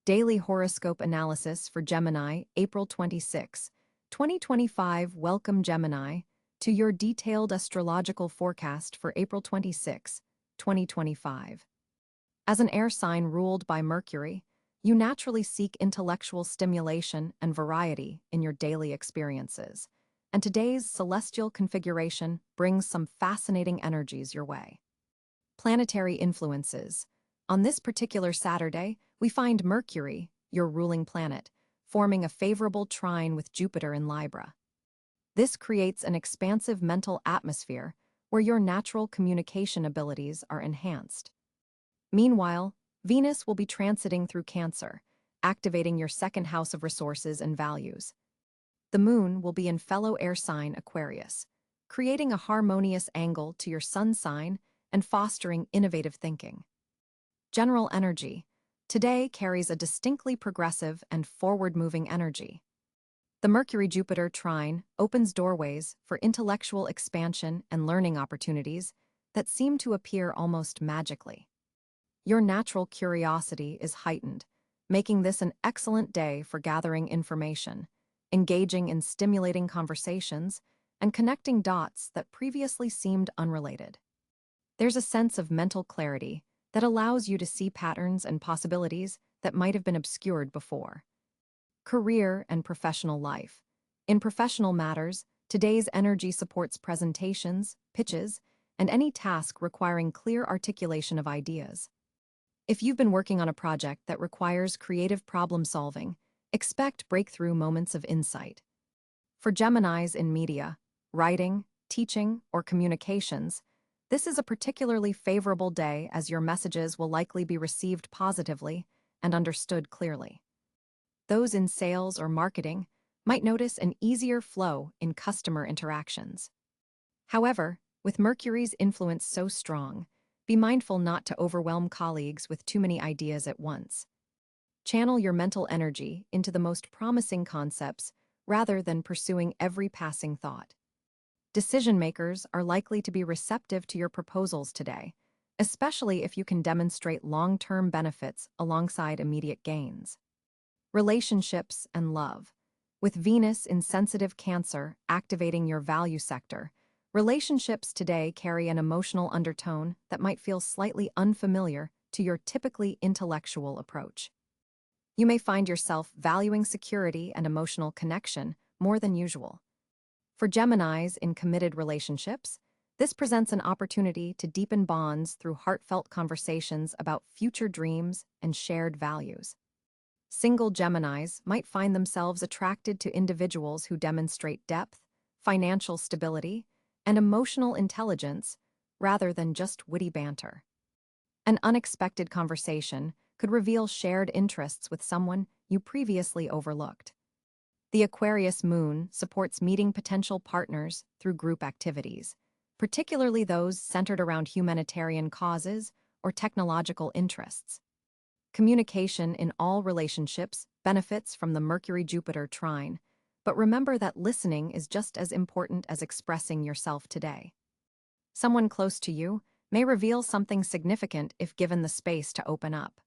Daily Horoscope Analysis for Gemini, April 26, 2025. Welcome, Gemini, to your detailed astrological forecast for April 26, 2025. As an air sign ruled by Mercury, you naturally seek intellectual stimulation and variety in your daily experiences, and today's celestial configuration brings some fascinating energies your way. Planetary influences. On this particular Saturday, we find Mercury, your ruling planet, forming a favorable trine with Jupiter in Libra. This creates an expansive mental atmosphere where your natural communication abilities are enhanced. Meanwhile, Venus will be transiting through Cáncer, activating your second house of resources and values. The Moon will be in fellow air sign Aquarius, creating a harmonious angle to your sun sign and fostering innovative thinking. General energy today carries a distinctly progressive and forward-moving energy. The Mercury-Jupiter trine opens doorways for intellectual expansion and learning opportunities that seem to appear almost magically. Your natural curiosity is heightened, making this an excellent day for gathering information, engaging in stimulating conversations, and connecting dots that previously seemed unrelated. There's a sense of mental clarity that allows you to see patterns and possibilities that might have been obscured before. Career and professional life. In professional matters, today's energy supports presentations, pitches, and any task requiring clear articulation of ideas. If you've been working on a project that requires creative problem-solving, expect breakthrough moments of insight. For Geminis in media, writing, teaching, or communications, this is a particularly favorable day as your messages will likely be received positively and understood clearly. Those in sales or marketing might notice an easier flow in customer interactions. However, with Mercury's influence so strong, be mindful not to overwhelm colleagues with too many ideas at once. Channel your mental energy into the most promising concepts rather than pursuing every passing thought. Decision-makers are likely to be receptive to your proposals today, especially if you can demonstrate long-term benefits alongside immediate gains. Relationships and love. With Venus in sensitive Cáncer activating your value sector, relationships today carry an emotional undertone that might feel slightly unfamiliar to your typically intellectual approach. You may find yourself valuing security and emotional connection more than usual. For Geminis in committed relationships, this presents an opportunity to deepen bonds through heartfelt conversations about future dreams and shared values. Single Geminis might find themselves attracted to individuals who demonstrate depth, financial stability, and emotional intelligence rather than just witty banter. An unexpected conversation could reveal shared interests with someone you previously overlooked. The Aquarius moon supports meeting potential partners through group activities, particularly those centered around humanitarian causes or technological interests. Communication in all relationships benefits from the Mercury-Jupiter trine, but remember that listening is just as important as expressing yourself today. Someone close to you may reveal something significant if given the space to open up.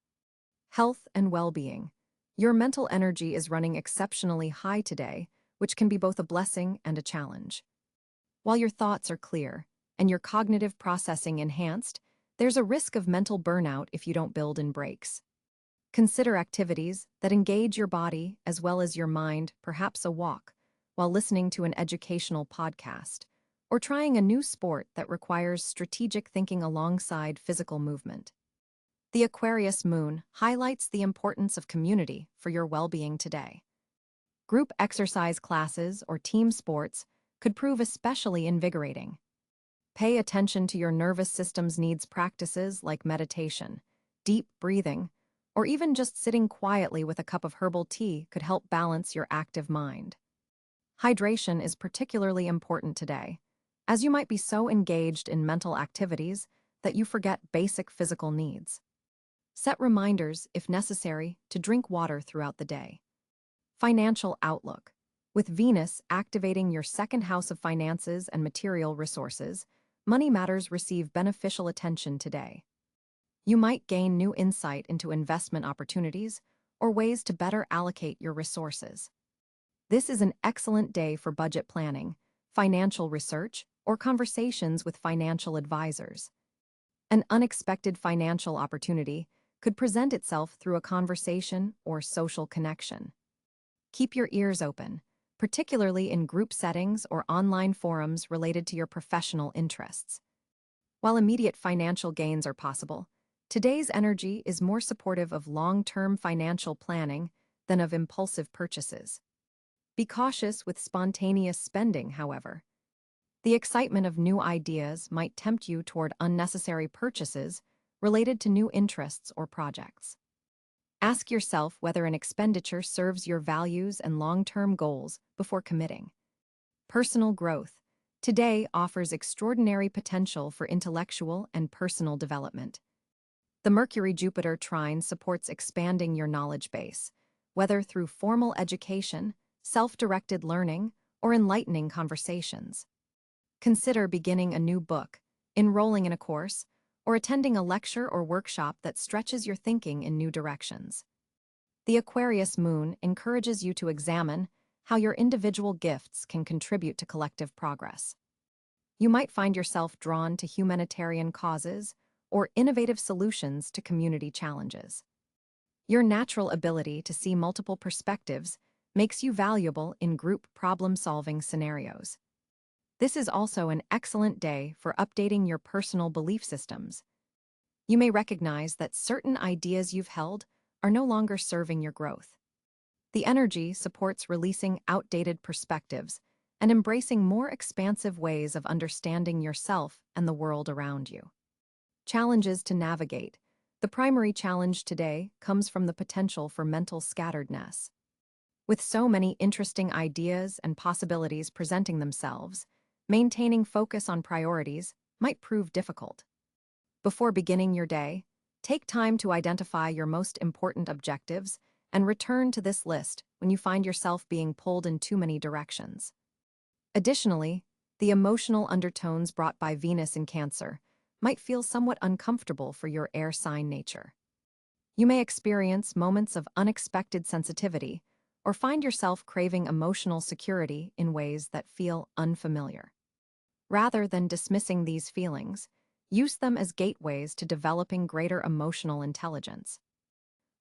Health and well-being. Your mental energy is running exceptionally high today, which can be both a blessing and a challenge. While your thoughts are clear and your cognitive processing enhanced, there's a risk of mental burnout if you don't build in breaks. Consider activities that engage your body as well as your mind, perhaps a walk, while listening to an educational podcast, or trying a new sport that requires strategic thinking alongside physical movement. The Aquarius moon highlights the importance of community for your well-being today. Group exercise classes or team sports could prove especially invigorating. Pay attention to your nervous system's needs practices like meditation, deep breathing, or even just sitting quietly with a cup of herbal tea could help balance your active mind. Hydration is particularly important today, as you might be so engaged in mental activities that you forget basic physical needs. Set reminders, if necessary, to drink water throughout the day. Financial outlook. With Venus activating your second house of finances and material resources, money matters receive beneficial attention today. You might gain new insight into investment opportunities or ways to better allocate your resources. This is an excellent day for budget planning, financial research, or conversations with financial advisors. An unexpected financial opportunity could present itself through a conversation or social connection. Keep your ears open, particularly in group settings or online forums related to your professional interests. While immediate financial gains are possible, today's energy is more supportive of long-term financial planning than of impulsive purchases. Be cautious with spontaneous spending, however. The excitement of new ideas might tempt you toward unnecessary purchases related to new interests or projects. Ask yourself whether an expenditure serves your values and long-term goals before committing. Personal growth today offers extraordinary potential for intellectual and personal development. The Mercury-Jupiter trine supports expanding your knowledge base, whether through formal education, self-directed learning, or enlightening conversations. Consider beginning a new book, enrolling in a course, or attending a lecture or workshop that stretches your thinking in new directions. The Aquarius moon encourages you to examine how your individual gifts can contribute to collective progress. You might find yourself drawn to humanitarian causes or innovative solutions to community challenges. Your natural ability to see multiple perspectives makes you valuable in group problem-solving scenarios. This is also an excellent day for updating your personal belief systems. You may recognize that certain ideas you've held are no longer serving your growth. The energy supports releasing outdated perspectives and embracing more expansive ways of understanding yourself and the world around you. Challenges to navigate. The primary challenge today comes from the potential for mental scatteredness. With so many interesting ideas and possibilities presenting themselves, maintaining focus on priorities might prove difficult. Before beginning your day, take time to identify your most important objectives and return to this list when you find yourself being pulled in too many directions. Additionally, the emotional undertones brought by Venus in Cáncer might feel somewhat uncomfortable for your air sign nature. You may experience moments of unexpected sensitivity or find yourself craving emotional security in ways that feel unfamiliar. Rather than dismissing these feelings, use them as gateways to developing greater emotional intelligence.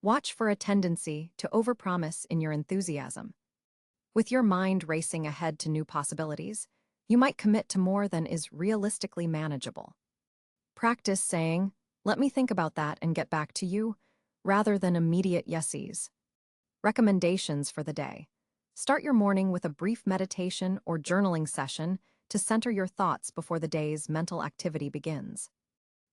Watch for a tendency to overpromise in your enthusiasm. With your mind racing ahead to new possibilities, you might commit to more than is realistically manageable. Practice saying, "Let me think about that and get back to you," rather than immediate yeses. Recommendations for the day. Start your morning with a brief meditation or journaling session to center your thoughts before the day's mental activity begins.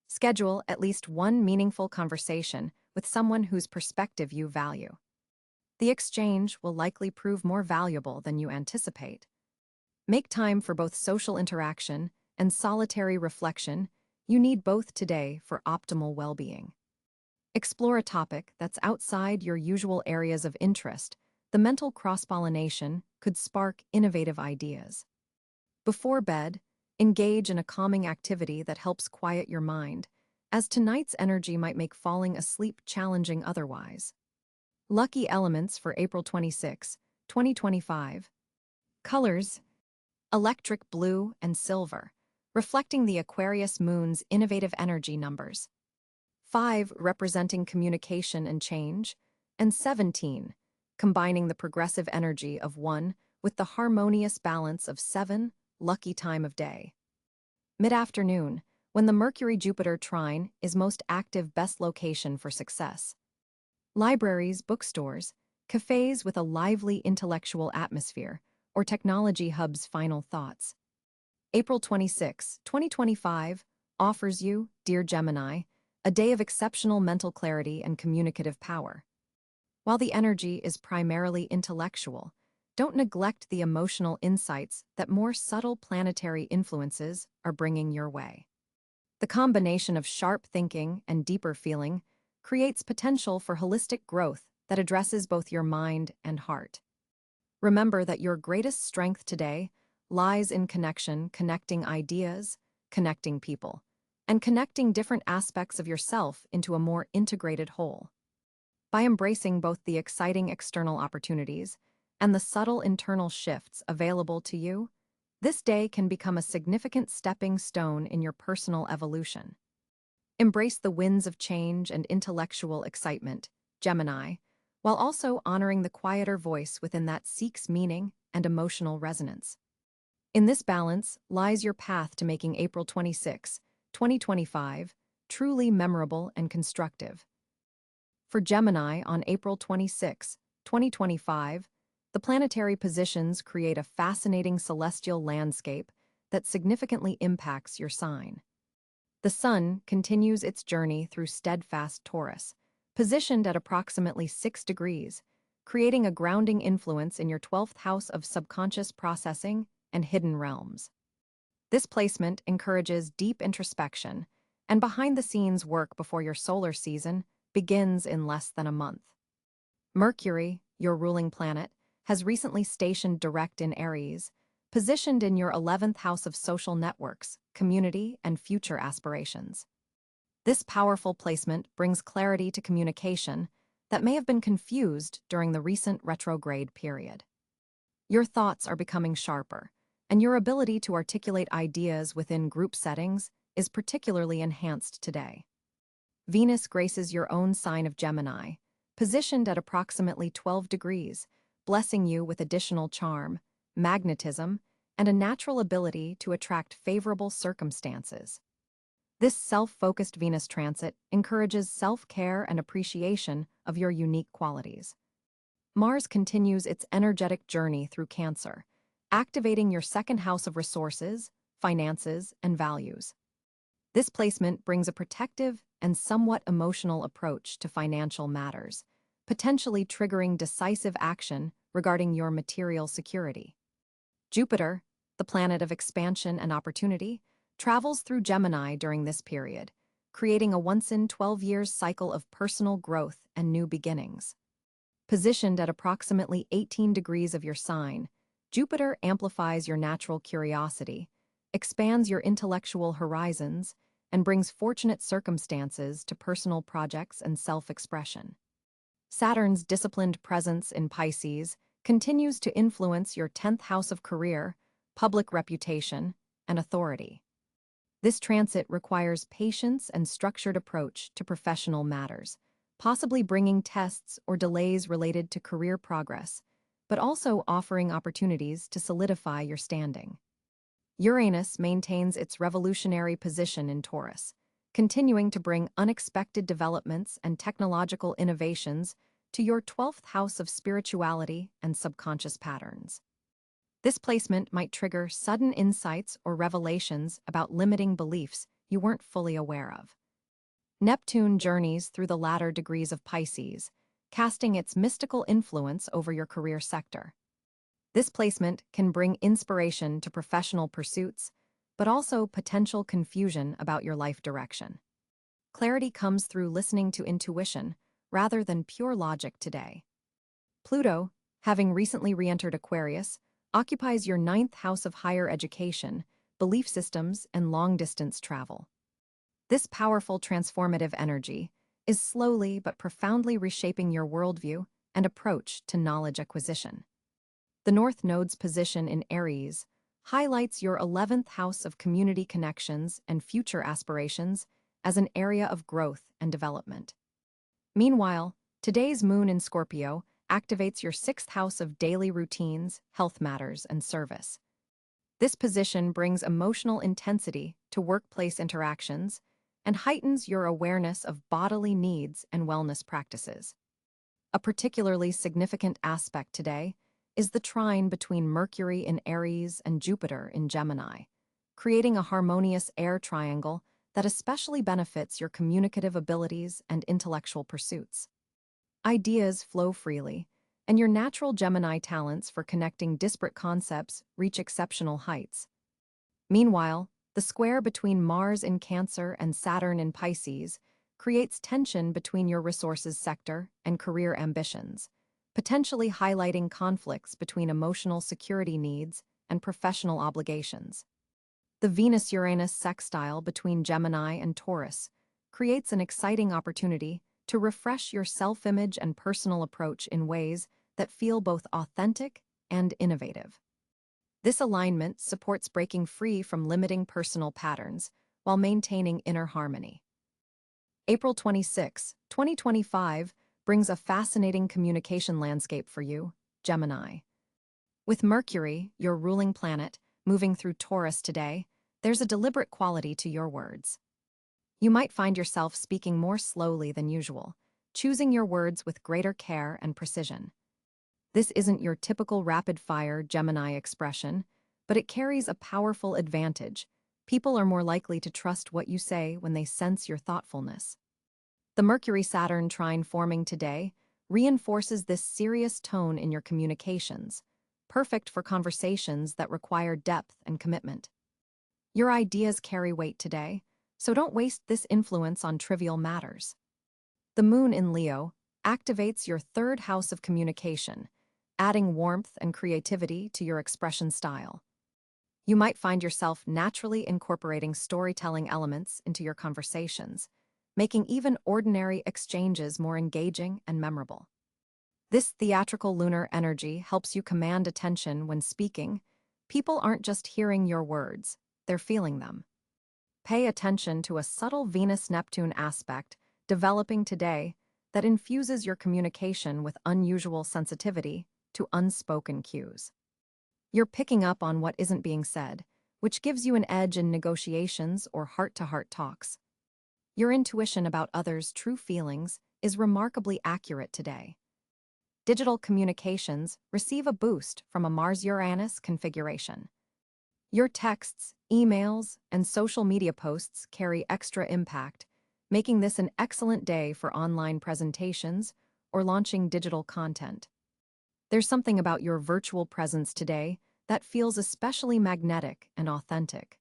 Schedule at least one meaningful conversation with someone whose perspective you value. The exchange will likely prove more valuable than you anticipate. Make time for both social interaction and solitary reflection. You need both today for optimal well-being. Explore a topic that's outside your usual areas of interest. The mental cross-pollination could spark innovative ideas. Before bed, engage in a calming activity that helps quiet your mind, as tonight's energy might make falling asleep challenging otherwise. Lucky elements for April 26, 2025. Colors: electric blue and silver, reflecting the Aquarius moon's innovative energy numbers. 5 representing communication and change, and 17 combining the progressive energy of 1 with the harmonious balance of 7, lucky time of day. Mid-afternoon, when the Mercury-Jupiter trine is most active, best location for success. Libraries, bookstores, cafes with a lively intellectual atmosphere, or technology hubs. Final thoughts. April 26, 2025 offers you, dear Gemini, a day of exceptional mental clarity and communicative power. While the energy is primarily intellectual, don't neglect the emotional insights that more subtle planetary influences are bringing your way. The combination of sharp thinking and deeper feeling creates potential for holistic growth that addresses both your mind and heart. Remember that your greatest strength today lies in connection, connecting ideas, connecting people, and connecting different aspects of yourself into a more integrated whole. By embracing both the exciting external opportunities and the subtle internal shifts available to you, this day can become a significant stepping stone in your personal evolution. Embrace the winds of change and intellectual excitement, Gemini, while also honoring the quieter voice within that seeks meaning and emotional resonance. In this balance lies your path to making April 26, 2025, truly memorable and constructive. For Gemini on April 26, 2025, the planetary positions create a fascinating celestial landscape that significantly impacts your sign. The Sun continues its journey through steadfast Taurus, positioned at approximately 6 degrees, creating a grounding influence in your 12th house of subconscious processing and hidden realms. This placement encourages deep introspection and behind-the-scenes work before your solar season begins in less than a month. Mercury, your ruling planet, has recently stationed direct in Aries, positioned in your 11th house of social networks, community, and future aspirations. This powerful placement brings clarity to communication that may have been confused during the recent retrograde period. Your thoughts are becoming sharper, and your ability to articulate ideas within group settings is particularly enhanced today. Venus graces your own sign of Gemini, positioned at approximately 12 degrees, blessing you with additional charm, magnetism, and a natural ability to attract favorable circumstances. This self-focused Venus transit encourages self-care and appreciation of your unique qualities. Mars continues its energetic journey through Cáncer, activating your second house of resources, finances, and values. This placement brings a protective and somewhat emotional approach to financial matters, potentially triggering decisive action regarding your material security. Jupiter, the planet of expansion and opportunity, travels through Gemini during this period, creating a once-in-12 years cycle of personal growth and new beginnings. Positioned at approximately 18 degrees of your sign, Jupiter amplifies your natural curiosity, expands your intellectual horizons, and brings fortunate circumstances to personal projects and self-expression. Saturn's disciplined presence in Pisces continues to influence your 10th house of career, public reputation, and authority. This transit requires patience and structured approach to professional matters, possibly bringing tests or delays related to career progress, but also offering opportunities to solidify your standing. Uranus maintains its revolutionary position in Taurus, continuing to bring unexpected developments and technological innovations to your 12th house of spirituality and subconscious patterns. This placement might trigger sudden insights or revelations about limiting beliefs you weren't fully aware of. Neptune journeys through the latter degrees of Pisces, casting its mystical influence over your career sector. This placement can bring inspiration to professional pursuits, but also potential confusion about your life direction. Clarity comes through listening to intuition rather than pure logic today. Pluto, having recently re-entered Aquarius, occupies your 9th house of higher education, belief systems, and long-distance travel. This powerful transformative energy is slowly but profoundly reshaping your worldview and approach to knowledge acquisition. The North Node's position in Aries highlights your 11th house of community connections and future aspirations as an area of growth and development. Meanwhile, today's moon in Scorpio activates your 6th house of daily routines, health matters, and service. This position brings emotional intensity to workplace interactions and heightens your awareness of bodily needs and wellness practices. A particularly significant aspect today is the trine between Mercury in Aries and Jupiter in Gemini, creating a harmonious air triangle that especially benefits your communicative abilities and intellectual pursuits. Ideas flow freely, and your natural Gemini talents for connecting disparate concepts reach exceptional heights. Meanwhile, the square between Mars in Cáncer and Saturn in Pisces creates tension between your resources sector and career ambitions, potentially highlighting conflicts between emotional security needs and professional obligations. The Venus-Uranus sextile between Gemini and Taurus creates an exciting opportunity to refresh your self-image and personal approach in ways that feel both authentic and innovative. This alignment supports breaking free from limiting personal patterns while maintaining inner harmony. April 26, 2025 brings a fascinating communication landscape for you, Gemini. With Mercury, your ruling planet, moving through Taurus today, there's a deliberate quality to your words. You might find yourself speaking more slowly than usual, choosing your words with greater care and precision. This isn't your typical rapid-fire Gemini expression, but it carries a powerful advantage. People are more likely to trust what you say when they sense your thoughtfulness. The Mercury-Saturn trine forming today reinforces this serious tone in your communications, perfect for conversations that require depth and commitment. Your ideas carry weight today, so don't waste this influence on trivial matters. The moon in Leo activates your third house of communication, adding warmth and creativity to your expression style. You might find yourself naturally incorporating storytelling elements into your conversations, making even ordinary exchanges more engaging and memorable. This theatrical lunar energy helps you command attention when speaking. People aren't just hearing your words, they're feeling them. Pay attention to a subtle Venus-Neptune aspect developing today that infuses your communication with unusual sensitivity to unspoken cues. You're picking up on what isn't being said, which gives you an edge in negotiations or heart-to-heart talks. Your intuition about others' true feelings is remarkably accurate today. Digital communications receive a boost from a Mars-Uranus configuration. Your texts, emails, and social media posts carry extra impact, making this an excellent day for online presentations or launching digital content. There's something about your virtual presence today that feels especially magnetic and authentic.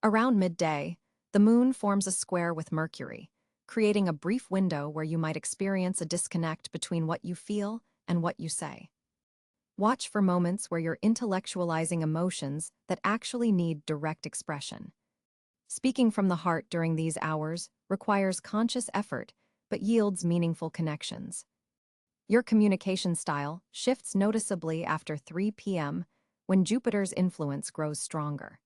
Around midday, the moon forms a square with Mercury, creating a brief window where you might experience a disconnect between what you feel and what you say. Watch for moments where you're intellectualizing emotions that actually need direct expression. Speaking from the heart during these hours requires conscious effort, but yields meaningful connections. Your communication style shifts noticeably after 3 p.m. when Jupiter's influence grows stronger.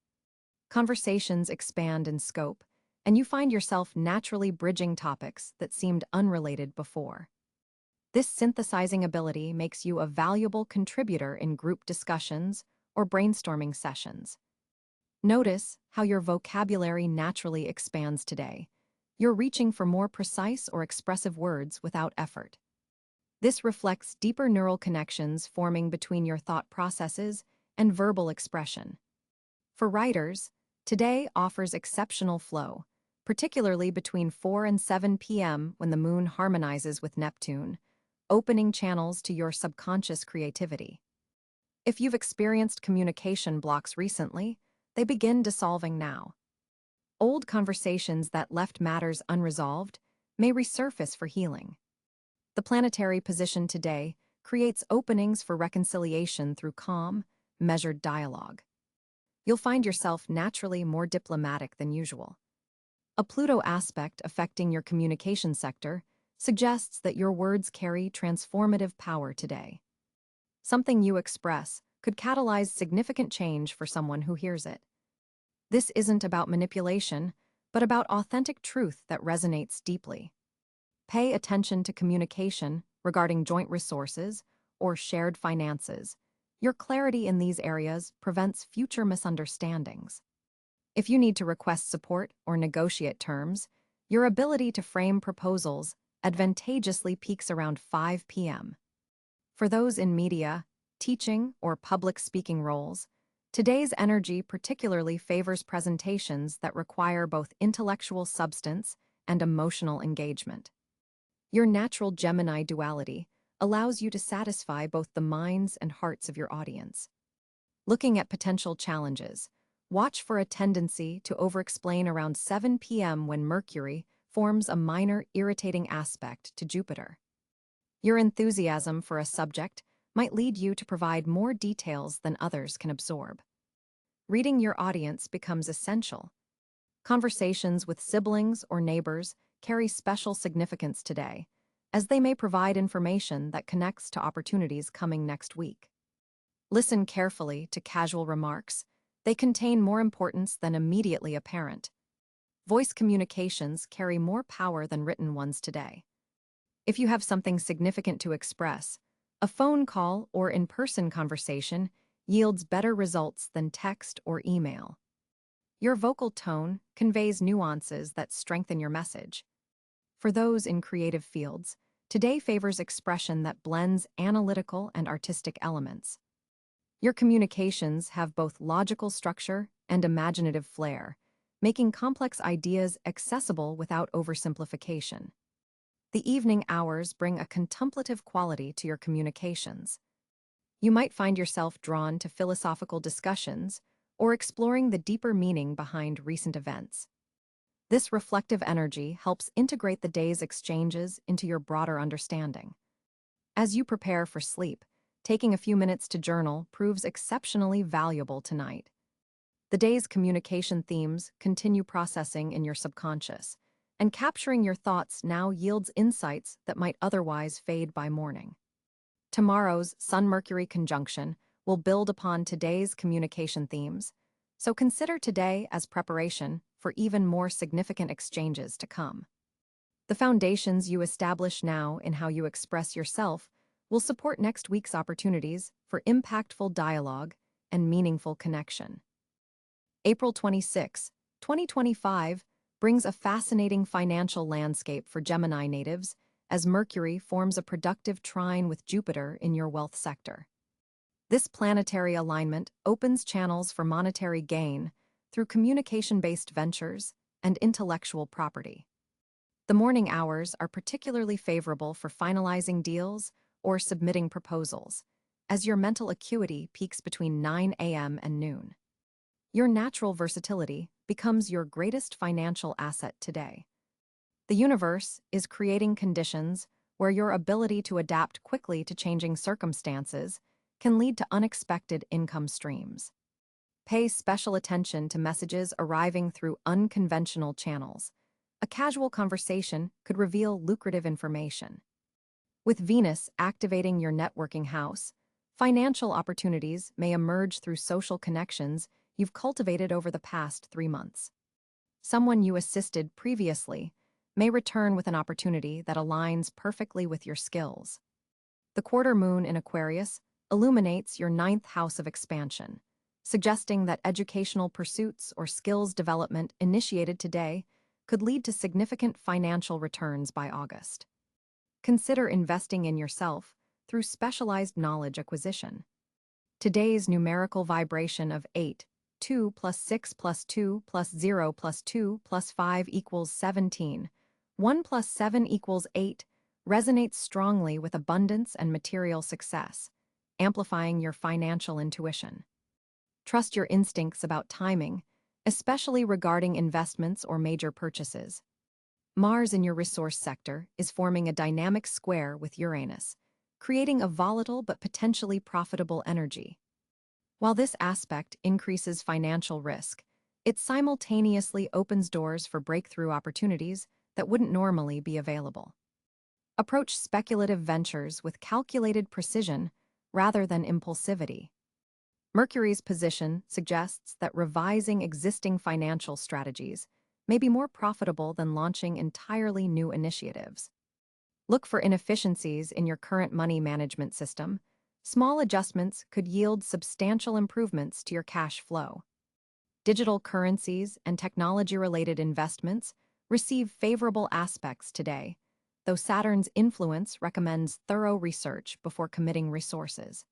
Conversations expand in scope, and you find yourself naturally bridging topics that seemed unrelated before. This synthesizing ability makes you a valuable contributor in group discussions or brainstorming sessions. Notice how your vocabulary naturally expands today. You're reaching for more precise or expressive words without effort. This reflects deeper neural connections forming between your thought processes and verbal expression. For writers, today offers exceptional flow, particularly between 4 and 7 p.m. when the moon harmonizes with Neptune, opening channels to your subconscious creativity. If you've experienced communication blocks recently, they begin dissolving now. Old conversations that left matters unresolved may resurface for healing. The planetary position today creates openings for reconciliation through calm, measured dialogue. You'll find yourself naturally more diplomatic than usual. A Pluto aspect affecting your communication sector suggests that your words carry transformative power today. Something you express could catalyze significant change for someone who hears it. This isn't about manipulation, but about authentic truth that resonates deeply. Pay attention to communication regarding joint resources or shared finances. Your clarity in these areas prevents future misunderstandings. If you need to request support or negotiate terms, your ability to frame proposals advantageously peaks around 5 p.m. For those in media, teaching, or public speaking roles, today's energy particularly favors presentations that require both intellectual substance and emotional engagement. Your natural Gemini duality allows you to satisfy both the minds and hearts of your audience. Looking at potential challenges, watch for a tendency to over-explain around 7 p.m. when Mercury forms a minor irritating aspect to Jupiter. Your enthusiasm for a subject might lead you to provide more details than others can absorb. Reading your audience becomes essential. Conversations with siblings or neighbors carry special significance today, as they may provide information that connects to opportunities coming next week. Listen carefully to casual remarks. They contain more importance than immediately apparent. Voice communications carry more power than written ones today. If you have something significant to express, a phone call or in-person conversation yields better results than text or email. Your vocal tone conveys nuances that strengthen your message. For those in creative fields, today favors expression that blends analytical and artistic elements. Your communications have both logical structure and imaginative flair, making complex ideas accessible without oversimplification. The evening hours bring a contemplative quality to your communications. You might find yourself drawn to philosophical discussions or exploring the deeper meaning behind recent events. This reflective energy helps integrate the day's exchanges into your broader understanding. As you prepare for sleep, taking a few minutes to journal proves exceptionally valuable tonight. The day's communication themes continue processing in your subconscious, and capturing your thoughts now yields insights that might otherwise fade by morning. Tomorrow's Sun-Mercury conjunction will build upon today's communication themes, so consider today as preparation for even more significant exchanges to come. The foundations you establish now in how you express yourself will support next week's opportunities for impactful dialogue and meaningful connection. April 26, 2025, brings a fascinating financial landscape for Gemini natives as Mercury forms a productive trine with Jupiter in your wealth sector. This planetary alignment opens channels for monetary gain through communication-based ventures and intellectual property. The morning hours are particularly favorable for finalizing deals or submitting proposals, as your mental acuity peaks between 9 a.m. and noon. Your natural versatility becomes your greatest financial asset today. The universe is creating conditions where your ability to adapt quickly to changing circumstances can lead to unexpected income streams. Pay special attention to messages arriving through unconventional channels. A casual conversation could reveal lucrative information. With Venus activating your networking house, financial opportunities may emerge through social connections you've cultivated over the past 3 months. Someone you assisted previously may return with an opportunity that aligns perfectly with your skills. The quarter moon in Aquarius illuminates your 9th house of expansion, suggesting that educational pursuits or skills development initiated today could lead to significant financial returns by August. Consider investing in yourself through specialized knowledge acquisition. Today's numerical vibration of 8, 2 plus 6 plus 2 plus 0 plus 2 plus 5 equals 17, 1 plus 7 equals 8, resonates strongly with abundance and material success, amplifying your financial intuition. Trust your instincts about timing, especially regarding investments or major purchases. Mars in your resource sector is forming a dynamic square with Uranus, creating a volatile but potentially profitable energy. While this aspect increases financial risk, it simultaneously opens doors for breakthrough opportunities that wouldn't normally be available. Approach speculative ventures with calculated precision rather than impulsivity. Mercury's position suggests that revising existing financial strategies may be more profitable than launching entirely new initiatives. Look for inefficiencies in your current money management system. Small adjustments could yield substantial improvements to your cash flow. Digital currencies and technology-related investments receive favorable aspects today, though Saturn's influence recommends thorough research before committing resources.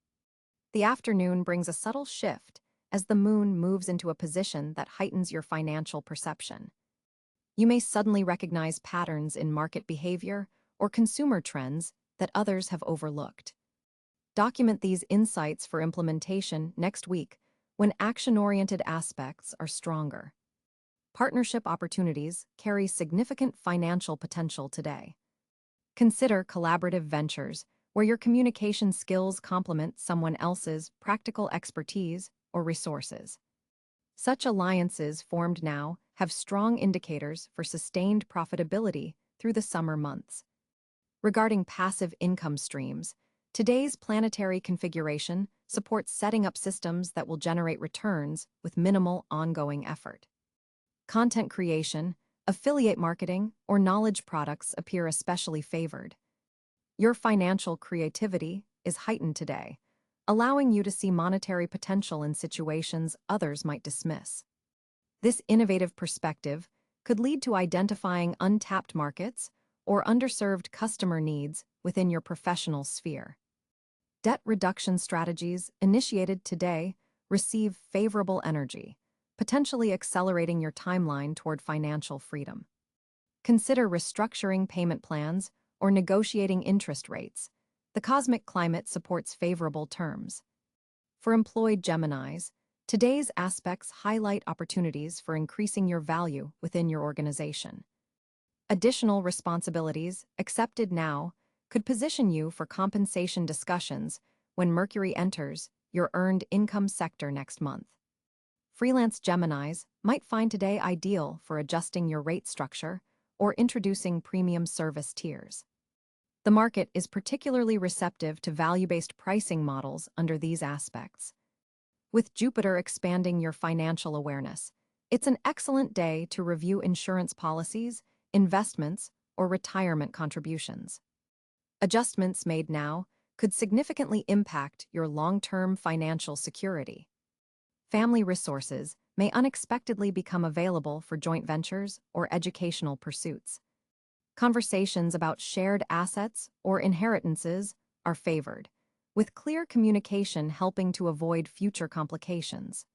The afternoon brings a subtle shift as the moon moves into a position that heightens your financial perception. You may suddenly recognize patterns in market behavior or consumer trends that others have overlooked. Document these insights for implementation next week when action-oriented aspects are stronger. Partnership opportunities carry significant financial potential today. Consider collaborative ventures where your communication skills complement someone else's practical expertise or resources. Such alliances formed now have strong indicators for sustained profitability through the summer months. Regarding passive income streams, today's planetary configuration supports setting up systems that will generate returns with minimal ongoing effort. Content creation, affiliate marketing, or knowledge products appear especially favored. Your financial creativity is heightened today, allowing you to see monetary potential in situations others might dismiss. This innovative perspective could lead to identifying untapped markets or underserved customer needs within your professional sphere. Debt reduction strategies initiated today receive favorable energy, potentially accelerating your timeline toward financial freedom. Consider restructuring payment plans or negotiating interest rates. The cosmic climate supports favorable terms. For employed Geminis, today's aspects highlight opportunities for increasing your value within your organization. Additional responsibilities, accepted now, could position you for compensation discussions when Mercury enters your earned income sector next month. Freelance Geminis might find today ideal for adjusting your rate structure or introducing premium service tiers. The market is particularly receptive to value-based pricing models under these aspects. With Jupiter expanding your financial awareness, it's an excellent day to review insurance policies, investments, or retirement contributions. Adjustments made now could significantly impact your long-term financial security. Family resources may unexpectedly become available for joint ventures or educational pursuits. Conversations about shared assets or inheritances are favored, with clear communication helping to avoid future complications.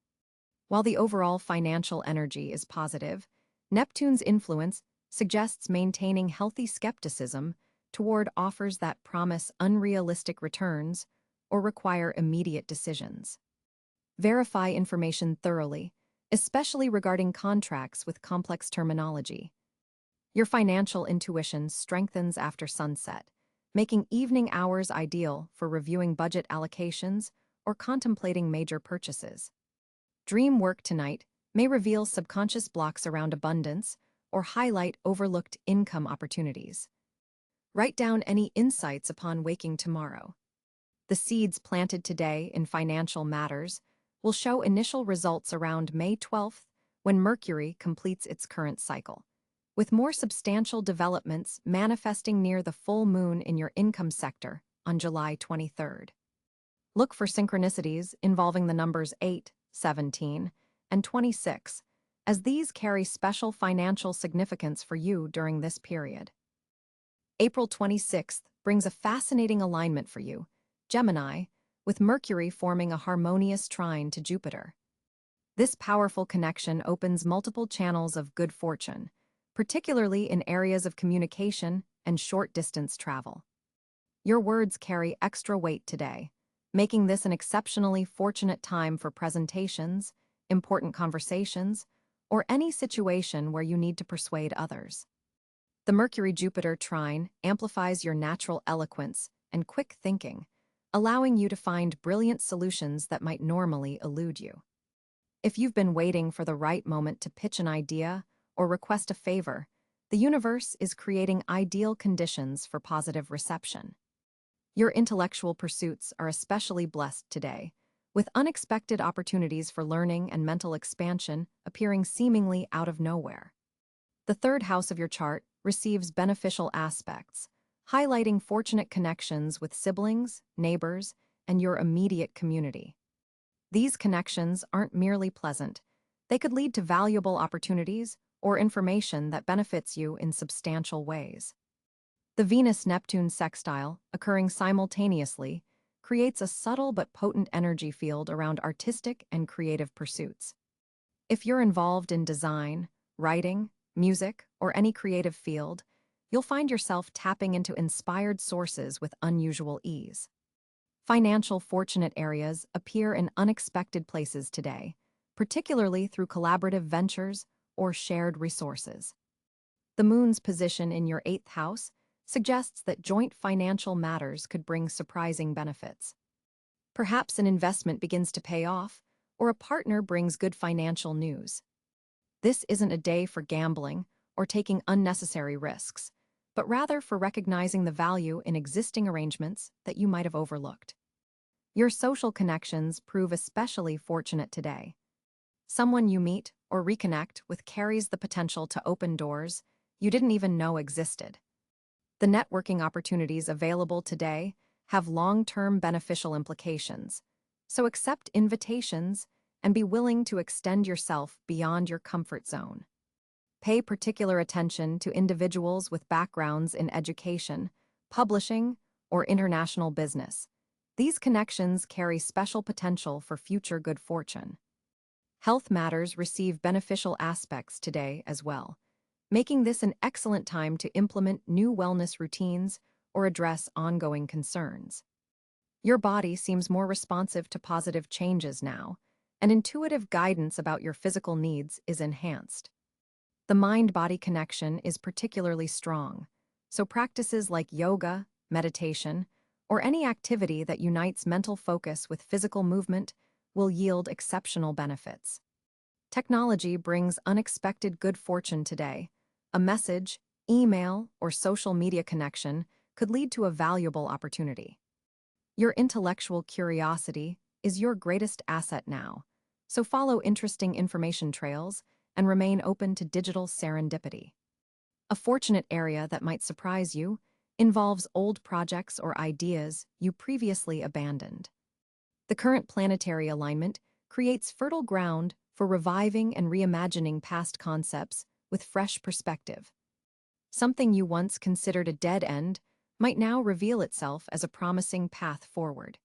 While the overall financial energy is positive, Neptune's influence suggests maintaining healthy skepticism toward offers that promise unrealistic returns or require immediate decisions. Verify information thoroughly, especially regarding contracts with complex terminology. Your financial intuition strengthens after sunset, making evening hours ideal for reviewing budget allocations or contemplating major purchases. Dream work tonight may reveal subconscious blocks around abundance or highlight overlooked income opportunities. Write down any insights upon waking tomorrow. The seeds planted today in financial matters will show initial results around May 12th when Mercury completes its current cycle, with more substantial developments manifesting near the full moon in your income sector on July 23rd. Look for synchronicities involving the numbers 8, 17, and 26, as these carry special financial significance for you during this period. April 26th brings a fascinating alignment for you, Gemini, with Mercury forming a harmonious trine to Jupiter. This powerful connection opens multiple channels of good fortune, particularly in areas of communication and short-distance travel. Your words carry extra weight today, making this an exceptionally fortunate time for presentations, important conversations, or any situation where you need to persuade others. The Mercury-Jupiter trine amplifies your natural eloquence and quick thinking, allowing you to find brilliant solutions that might normally elude you. If you've been waiting for the right moment to pitch an idea or request a favor, the universe is creating ideal conditions for positive reception. Your intellectual pursuits are especially blessed today, with unexpected opportunities for learning and mental expansion appearing seemingly out of nowhere. The third house of your chart receives beneficial aspects, highlighting fortunate connections with siblings, neighbors, and your immediate community. These connections aren't merely pleasant. They could lead to valuable opportunities or information that benefits you in substantial ways. The Venus-Neptune sextile, occurring simultaneously, creates a subtle but potent energy field around artistic and creative pursuits. If you're involved in design, writing, music, or any creative field, you'll find yourself tapping into inspired sources with unusual ease. Financial fortunate areas appear in unexpected places today, particularly through collaborative ventures or shared resources. The moon's position in your 8th house suggests that joint financial matters could bring surprising benefits. Perhaps an investment begins to pay off, or a partner brings good financial news. This isn't a day for gambling or taking unnecessary risks, but rather for recognizing the value in existing arrangements that you might have overlooked. Your social connections prove especially fortunate today. Someone you meet or reconnect with carries the potential to open doors you didn't even know existed. The networking opportunities available today have long-term beneficial implications, so accept invitations and be willing to extend yourself beyond your comfort zone. Pay particular attention to individuals with backgrounds in education, publishing, or international business. These connections carry special potential for future good fortune. Health matters receive beneficial aspects today as well, making this an excellent time to implement new wellness routines or address ongoing concerns. Your body seems more responsive to positive changes now, and intuitive guidance about your physical needs is enhanced. The mind-body connection is particularly strong, so practices like yoga, meditation, or any activity that unites mental focus with physical movement will yield exceptional benefits. Technology brings unexpected good fortune today. A message, email, or social media connection could lead to a valuable opportunity. Your intellectual curiosity is your greatest asset now, so follow interesting information trails and remain open to digital serendipity. A fortunate area that might surprise you involves old projects or ideas you previously abandoned. The current planetary alignment creates fertile ground for reviving and reimagining past concepts with fresh perspective. Something you once considered a dead end might now reveal itself as a promising path forward.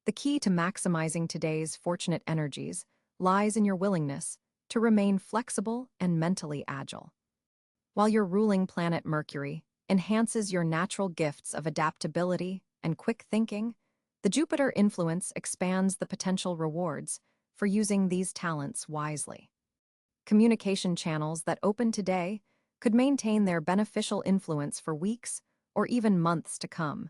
The key to maximizing today's fortunate energies lies in your willingness to remain flexible and mentally agile. While your ruling planet Mercury enhances your natural gifts of adaptability and quick thinking, the Jupiter influence expands the potential rewards for using these talents wisely. Communication channels that open today could maintain their beneficial influence for weeks or even months to come,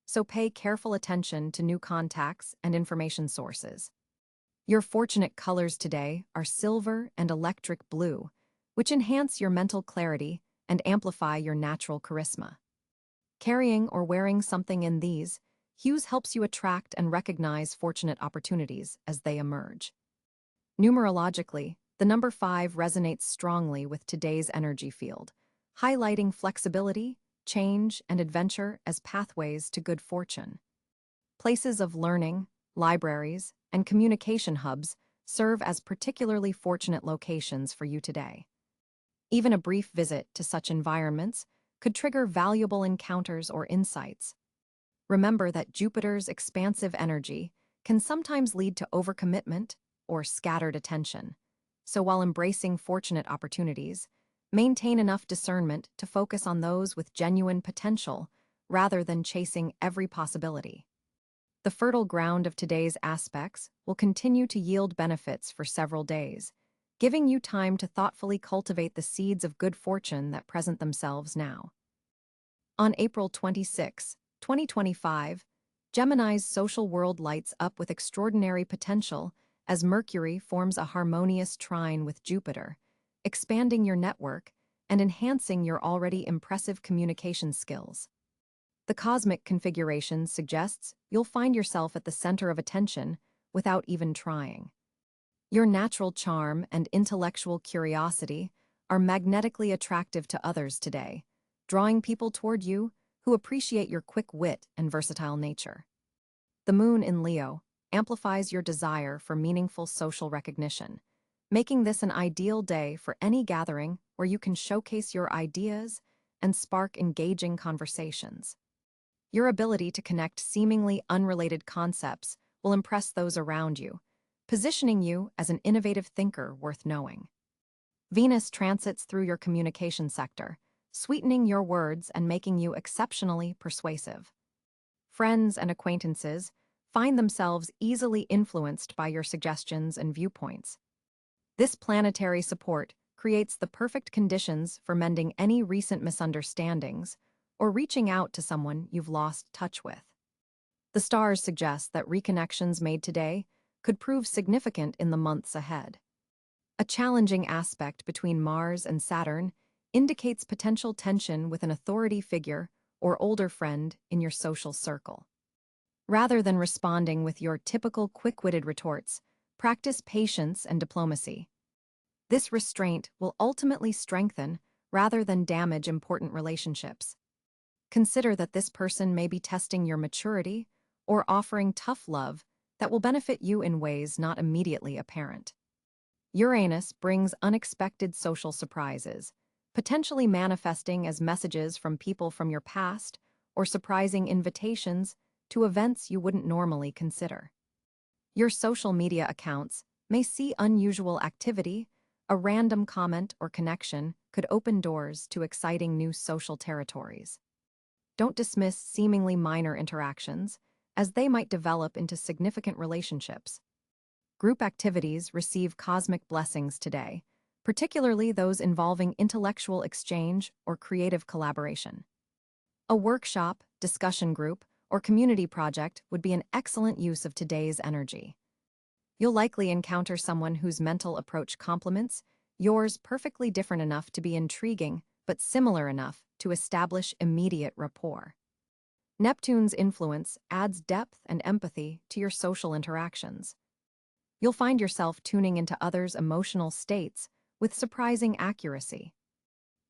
so pay careful attention to new contacts and information sources. Your fortunate colors today are silver and electric blue, which enhance your mental clarity and amplify your natural charisma. Carrying or wearing something in these hues helps you attract and recognize fortunate opportunities as they emerge. Numerologically, the number 5 resonates strongly with today's energy field, highlighting flexibility, change, and adventure as pathways to good fortune. Places of learning, libraries, and communication hubs serve as particularly fortunate locations for you today. Even a brief visit to such environments could trigger valuable encounters or insights. Remember that Jupiter's expansive energy can sometimes lead to overcommitment or scattered attention, so while embracing fortunate opportunities, maintain enough discernment to focus on those with genuine potential rather than chasing every possibility. The fertile ground of today's aspects will continue to yield benefits for several days, giving you time to thoughtfully cultivate the seeds of good fortune that present themselves now. On April 26, 2025, Gemini's social world lights up with extraordinary potential as Mercury forms a harmonious trine with Jupiter, expanding your network and enhancing your already impressive communication skills. The cosmic configuration suggests you'll find yourself at the center of attention without even trying. Your natural charm and intellectual curiosity are magnetically attractive to others today, drawing people toward you who appreciate your quick wit and versatile nature. The moon in Leo amplifies your desire for meaningful social recognition, making this an ideal day for any gathering where you can showcase your ideas and spark engaging conversations. Your ability to connect seemingly unrelated concepts will impress those around you, positioning you as an innovative thinker worth knowing. Venus transits through your communication sector, sweetening your words and making you exceptionally persuasive. Friends and acquaintances find themselves easily influenced by your suggestions and viewpoints. This planetary support creates the perfect conditions for mending any recent misunderstandings or reaching out to someone you've lost touch with. The stars suggest that reconnections made today could prove significant in the months ahead. A challenging aspect between Mars and Saturn indicates potential tension with an authority figure or older friend in your social circle. Rather than responding with your typical quick-witted retorts, practice patience and diplomacy. This restraint will ultimately strengthen rather than damage important relationships. Consider that this person may be testing your maturity or offering tough love that will benefit you in ways not immediately apparent. Uranus brings unexpected social surprises, potentially manifesting as messages from people from your past or surprising invitations to events you wouldn't normally consider. Your social media accounts may see unusual activity. A random comment or connection could open doors to exciting new social territories. Don't dismiss seemingly minor interactions, as they might develop into significant relationships. Group activities receive cosmic blessings today, particularly those involving intellectual exchange or creative collaboration. A workshop, discussion group, or community project would be an excellent use of today's energy. You'll likely encounter someone whose mental approach complements yours, perfectly different enough to be intriguing, but similar enough to establish immediate rapport. Neptune's influence adds depth and empathy to your social interactions. You'll find yourself tuning into others' emotional states with surprising accuracy.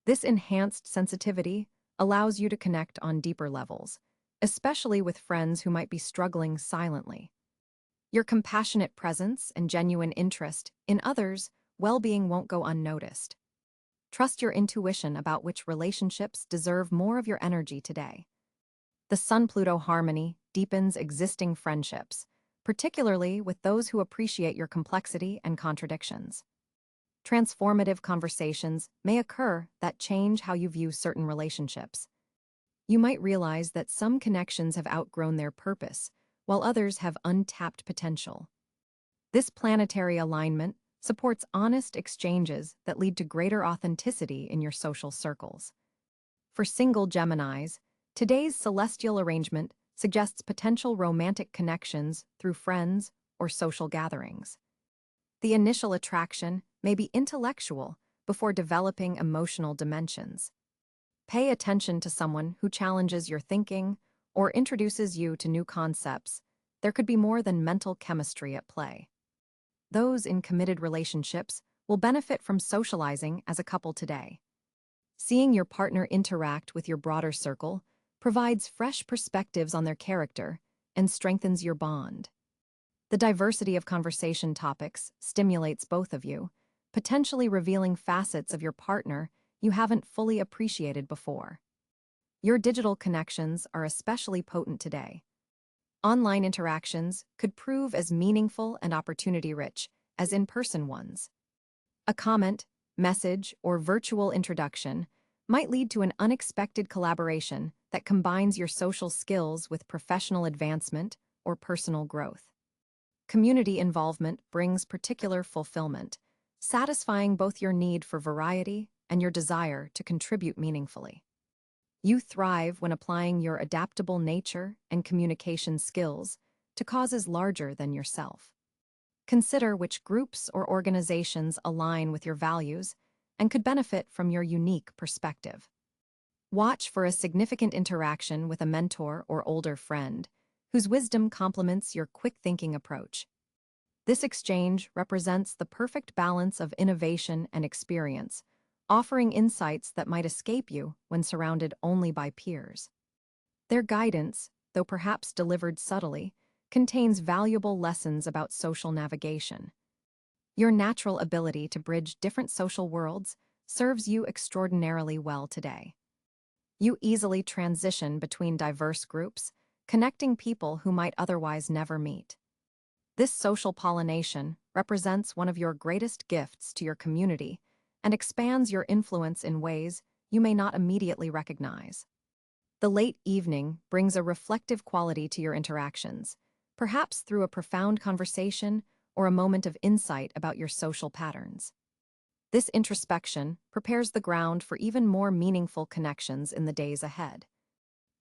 This enhanced sensitivity allows you to connect on deeper levels, especially with friends who might be struggling silently. Your compassionate presence and genuine interest in others' well-being won't go unnoticed. Trust your intuition about which relationships deserve more of your energy today. The Sun-Pluto harmony deepens existing friendships, particularly with those who appreciate your complexity and contradictions. Transformative conversations may occur that change how you view certain relationships. You might realize that some connections have outgrown their purpose, while others have untapped potential. This planetary alignment supports honest exchanges that lead to greater authenticity in your social circles. For single Geminis, today's celestial arrangement suggests potential romantic connections through friends or social gatherings. The initial attraction may be intellectual before developing emotional dimensions. Pay attention to someone who challenges your thinking or introduces you to new concepts. There could be more than mental chemistry at play. Those in committed relationships will benefit from socializing as a couple today. Seeing your partner interact with your broader circle provides fresh perspectives on their character and strengthens your bond. The diversity of conversation topics stimulates both of you, potentially revealing facets of your partner you haven't fully appreciated before. Your digital connections are especially potent today. Online interactions could prove as meaningful and opportunity-rich as in-person ones. A comment, message, or virtual introduction might lead to an unexpected collaboration that combines your social skills with professional advancement or personal growth. Community involvement brings particular fulfillment, satisfying both your need for variety and your desire to contribute meaningfully. You thrive when applying your adaptable nature and communication skills to causes larger than yourself. Consider which groups or organizations align with your values and could benefit from your unique perspective. Watch for a significant interaction with a mentor or older friend whose wisdom complements your quick-thinking approach. This exchange represents the perfect balance of innovation and experience, offering insights that might escape you when surrounded only by peers. Their guidance, though perhaps delivered subtly, contains valuable lessons about social navigation. Your natural ability to bridge different social worlds serves you extraordinarily well today. You easily transition between diverse groups, connecting people who might otherwise never meet. This social pollination represents one of your greatest gifts to your community and expands your influence in ways you may not immediately recognize. The late evening brings a reflective quality to your interactions, perhaps through a profound conversation or a moment of insight about your social patterns. This introspection prepares the ground for even more meaningful connections in the days ahead.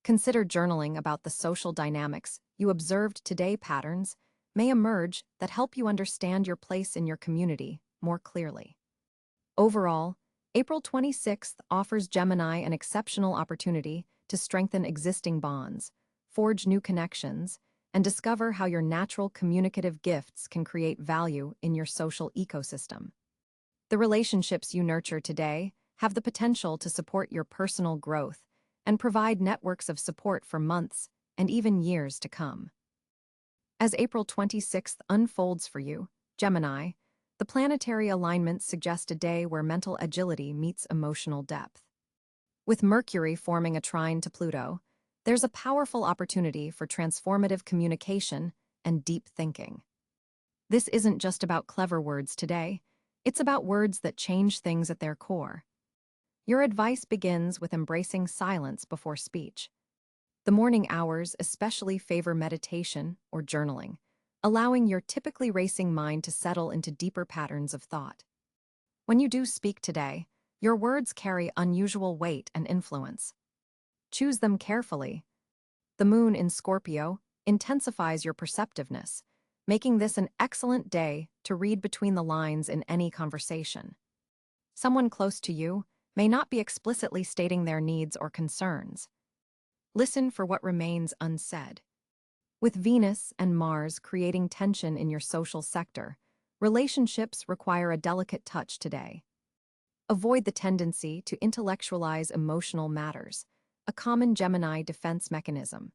Consider journaling about the social dynamics you observed today. Patterns may emerge that help you understand your place in your community more clearly. Overall, April 26th offers Gemini an exceptional opportunity to strengthen existing bonds, forge new connections, and discover how your natural communicative gifts can create value in your social ecosystem. The relationships you nurture today have the potential to support your personal growth and provide networks of support for months and even years to come. As April 26th unfolds for you, Gemini, the planetary alignments suggest a day where mental agility meets emotional depth. With Mercury forming a trine to Pluto, there's a powerful opportunity for transformative communication and deep thinking. This isn't just about clever words today, it's about words that change things at their core. Your advice begins with embracing silence before speech. The morning hours especially favor meditation or journaling, allowing your typically racing mind to settle into deeper patterns of thought. When you do speak today, your words carry unusual weight and influence. Choose them carefully. The moon in Scorpio intensifies your perceptiveness, making this an excellent day to read between the lines in any conversation. Someone close to you may not be explicitly stating their needs or concerns. Listen for what remains unsaid. With Venus and Mars creating tension in your social sector, relationships require a delicate touch today. Avoid the tendency to intellectualize emotional matters, a common Gemini defense mechanism.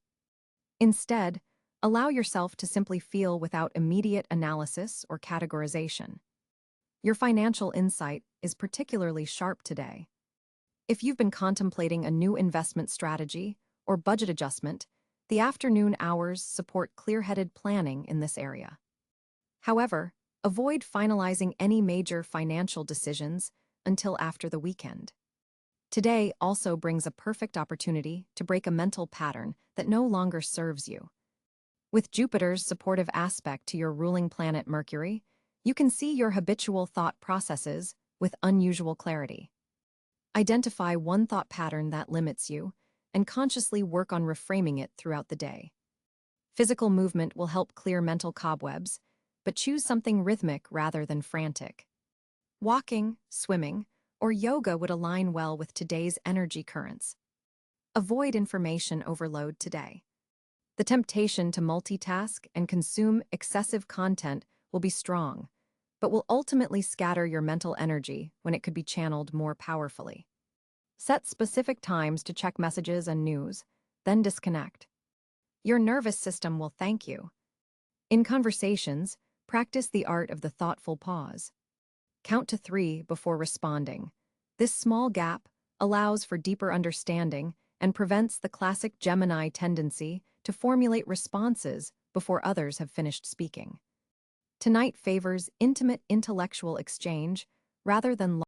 Instead, allow yourself to simply feel without immediate analysis or categorization. Your financial insight is particularly sharp today. If you've been contemplating a new investment strategy or budget adjustment, the afternoon hours support clear-headed planning in this area. However, avoid finalizing any major financial decisions until after the weekend. Today also brings a perfect opportunity to break a mental pattern that no longer serves you. With Jupiter's supportive aspect to your ruling planet Mercury, you can see your habitual thought processes with unusual clarity. Identify one thought pattern that limits you and consciously work on reframing it throughout the day. Physical movement will help clear mental cobwebs, but choose something rhythmic rather than frantic. Walking, swimming, or yoga would align well with today's energy currents. Avoid information overload today. The temptation to multitask and consume excessive content will be strong, but will ultimately scatter your mental energy when it could be channeled more powerfully. Set specific times to check messages and news, then disconnect. Your nervous system will thank you. In conversations, practice the art of the thoughtful pause. Count to 3 before responding. This small gap allows for deeper understanding and prevents the classic Gemini tendency to formulate responses before others have finished speaking. Tonight favors intimate intellectual exchange rather than